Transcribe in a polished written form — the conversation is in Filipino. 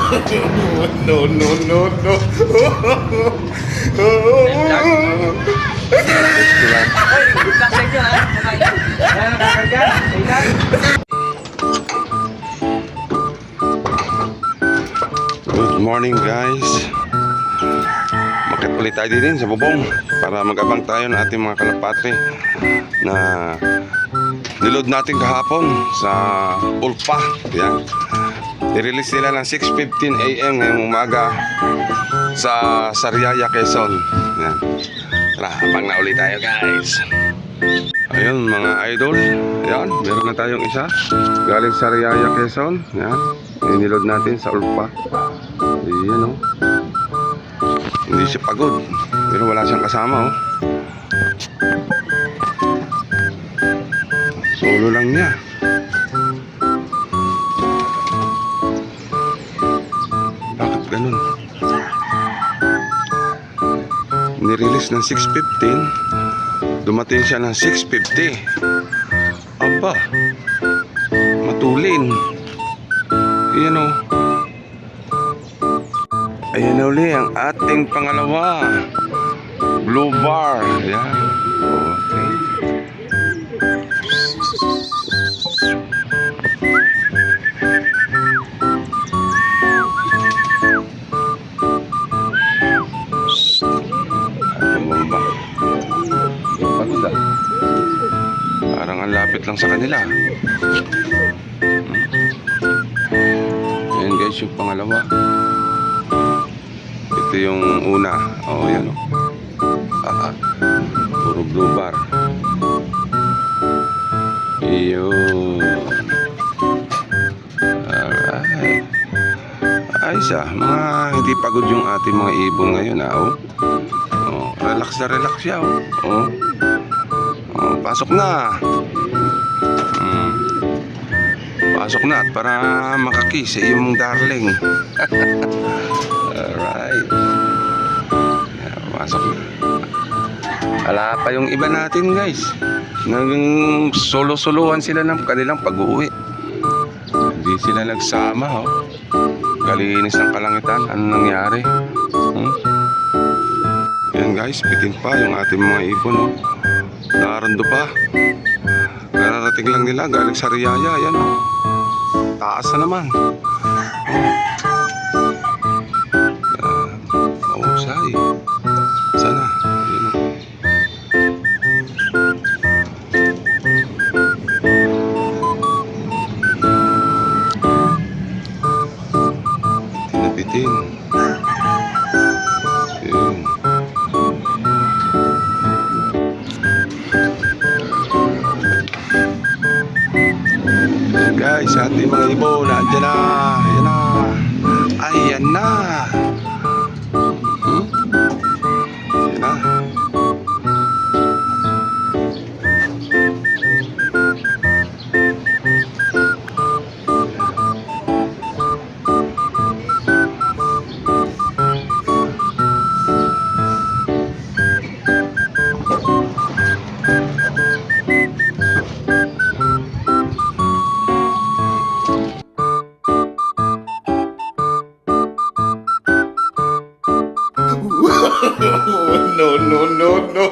No, no, no, no. Good morning guys. Makit ulit tayo din sa bubong para mag-abang tayo ng ating mga kalapate na niload natin kahapon sa Ulpa. Yan. I-release nila ng 6:15 AM ngayong umaga sa Sariaya, Quezon. Yan. Tara, abang na ulit tayo guys. Ayun mga idol. Yan, meron na tayong isa galing Sariaya, Quezon. Yan. Niload natin sa Ulpa. Ayan o. Hindi siya pagod, pero wala siyang kasama oh. Solo lang niya. Bakit ganun? Nirelease ng 6:15, dumating siya ng 6:50. Aba, matulin. Ayan o. Ayan na uli ang ating pangalawa, Blue Bar. Ayan. Okay. Bumaba. Pagod ah. Parang ang lapit lang sa kanila. Ayan guys, yung pangalawa. Ito yung una. Oh, yan o. Puro Blue Bar. Yun. Alright. Ayos ah. Mga hindi pagod yung ating mga ibon ngayon ah. Oh, relax na relax siya oh. Oh, pasok na. Pasok na at para makakiss sa iyong darling. Alright. Pasok na. Wala pa yung iba natin guys. Naging solo-solohan sila ng kanilang pag-uwi. Hindi sila nagsama oh. Kalinis ng kalangitan. Ano nangyari? Yan guys, bitin pa yung ating mga ibon oh. Narando pa. Kararating lang nila galing sa Riyaya. Yan oh. Taas na naman. Mahusay. Sana. Yun o. Tinapitin. Yun. Guys, ating mga ibon, andyan na. Ayan na. Ayan na. Ayan na. No, no, no, no.